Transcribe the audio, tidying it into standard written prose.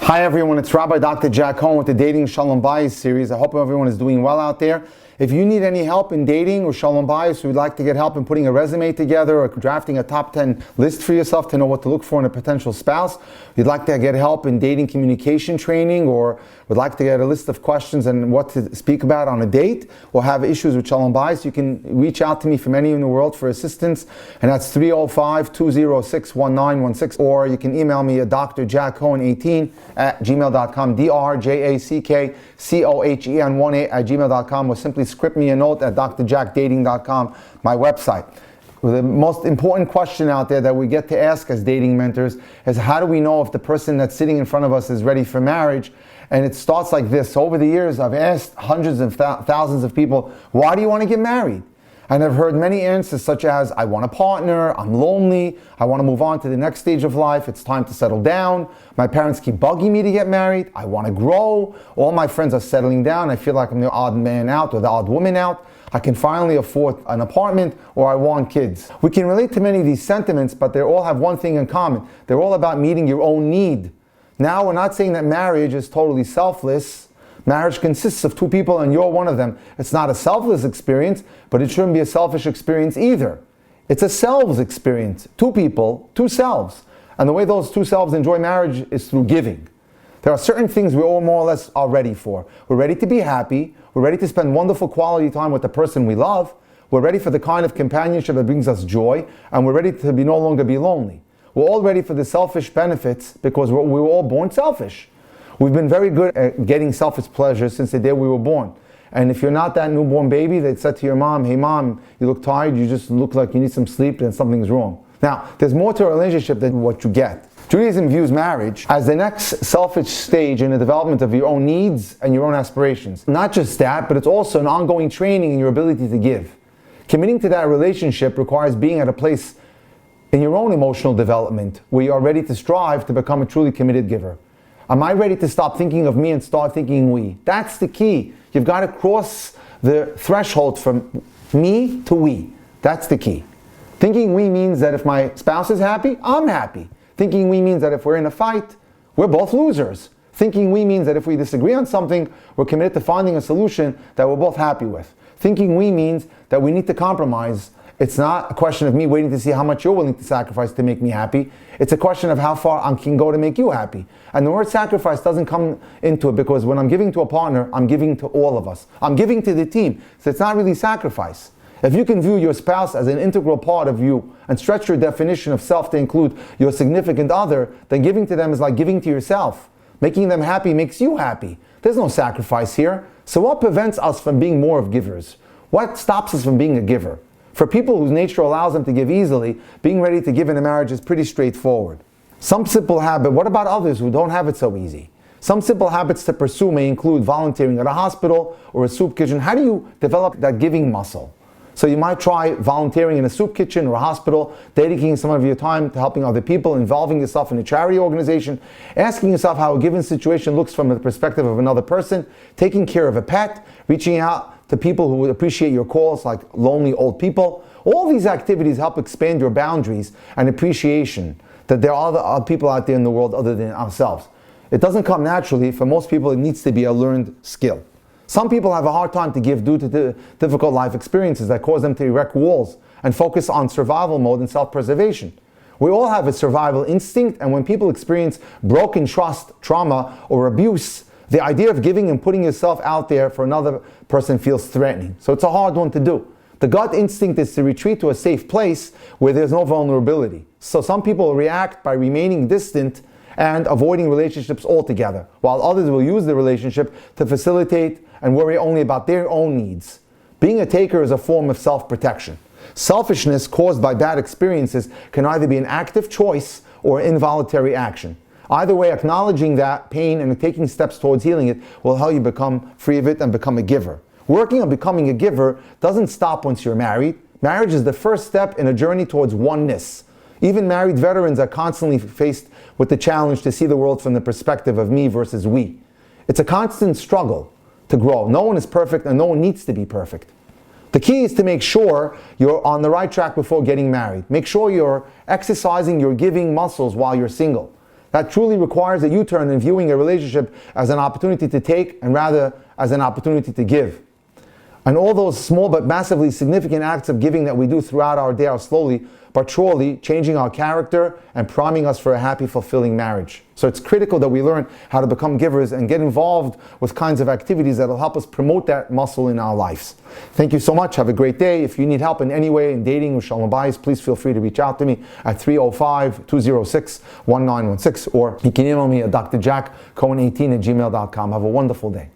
Hi everyone, it's Rabbi Dr. Jack Cohen with the Dating Shalom Bayis series. I hope everyone is doing well out there. If you need any help in dating or Shalom Bayis, or would like to get help in putting a resume together or drafting a top 10 list for yourself to know what to look for in a potential spouse, you'd like to get help in dating communication training, or would like to get a list of questions and what to speak about on a date, or have issues with Shalom Bayis, you can reach out to me from anywhere in the world for assistance, and that's 305-206-1916, or you can email me at drjackcohen18@gmail.com, drjackcohen18@gmail.com, or simply script me a note at drjackdating.com, my website. Well, the most important question out there that we get to ask as dating mentors is, how do we know if the person that's sitting in front of us is ready for marriage? And it starts like this. So over the years, I've asked hundreds of thousands of people, why do you want to get married? And I've heard many answers such as, I want a partner, I'm lonely, I want to move on to the next stage of life, it's time to settle down, my parents keep bugging me to get married, I want to grow, all my friends are settling down, I feel like I'm the odd man out or the odd woman out, I can finally afford an apartment, or I want kids. We can relate to many of these sentiments, but they all have one thing in common. They're all about meeting your own need. Now, we're not saying that marriage is totally selfless. Marriage consists of two people and you're one of them. It's not a selfless experience, but it shouldn't be a selfish experience either. It's a selves experience. Two people, two selves. And the way those two selves enjoy marriage is through giving. There are certain things we all more or less are ready for. We're ready to be happy. We're ready to spend wonderful quality time with the person we love. We're ready for the kind of companionship that brings us joy. And we're ready to no longer be lonely. We're all ready for the selfish benefits because we were all born selfish. We've been very good at getting selfish pleasure since the day we were born. And if you're not that newborn baby that said to your mom, hey mom, you look tired, you just look like you need some sleep, then something's wrong. Now, there's more to a relationship than what you get. Judaism views marriage as the next selfish stage in the development of your own needs and your own aspirations. Not just that, but it's also an ongoing training in your ability to give. Committing to that relationship requires being at a place in your own emotional development where you are ready to strive to become a truly committed giver. Am I ready to stop thinking of me and start thinking we? That's the key. You've got to cross the threshold from me to we. That's the key. Thinking we means that if my spouse is happy, I'm happy. Thinking we means that if we're in a fight, we're both losers. Thinking we means that if we disagree on something, we're committed to finding a solution that we're both happy with. Thinking we means that we need to compromise. It's not a question of me waiting to see how much you're willing to sacrifice to make me happy. It's a question of how far I can go to make you happy. And the word sacrifice doesn't come into it, because when I'm giving to a partner, I'm giving to all of us. I'm giving to the team. So it's not really sacrifice. If you can view your spouse as an integral part of you and stretch your definition of self to include your significant other, then giving to them is like giving to yourself. Making them happy makes you happy. There's no sacrifice here. So what prevents us from being more of givers? What stops us from being a giver? For people whose nature allows them to give easily, being ready to give in a marriage is pretty straightforward. Some simple habit, what about others who don't have it so easy? Some simple habits to pursue may include volunteering at a hospital or a soup kitchen. How do you develop that giving muscle? So you might try volunteering in a soup kitchen or a hospital, dedicating some of your time to helping other people, involving yourself in a charity organization, asking yourself how a given situation looks from the perspective of another person, taking care of a pet, reaching out to people who would appreciate your calls, like lonely old people. All these activities help expand your boundaries and appreciation that there are other people out there in the world other than ourselves. It doesn't come naturally. For most people, it needs to be a learned skill. Some people have a hard time to give due to the difficult life experiences that cause them to erect walls and focus on survival mode and self-preservation. We all have a survival instinct, and when people experience broken trust, trauma, or abuse, the idea of giving and putting yourself out there for another person feels threatening. So it's a hard one to do. The gut instinct is to retreat to a safe place where there's no vulnerability. So some people react by remaining distant and avoiding relationships altogether, while others will use the relationship to facilitate and worry only about their own needs. Being a taker is a form of self-protection. Selfishness caused by bad experiences can either be an active choice or involuntary action. Either way, acknowledging that pain and taking steps towards healing it will help you become free of it and become a giver. Working on becoming a giver doesn't stop once you're married. Marriage is the first step in a journey towards oneness. Even married veterans are constantly faced with the challenge to see the world from the perspective of me versus we. It's a constant struggle to grow. No one is perfect and no one needs to be perfect. The key is to make sure you're on the right track before getting married. Make sure you're exercising your giving muscles while you're single. That truly requires a U-turn in viewing a relationship as an opportunity to take and rather as an opportunity to give. And all those small but massively significant acts of giving that we do throughout our day are slowly but surely changing our character and priming us for a happy, fulfilling marriage. So it's critical that we learn how to become givers and get involved with kinds of activities that will help us promote that muscle in our lives. Thank you so much. Have a great day. If you need help in any way in dating with Shalom Bayis, please feel free to reach out to me at 305-206-1916, or you can email me at drjackcohen18@gmail.com. Have a wonderful day.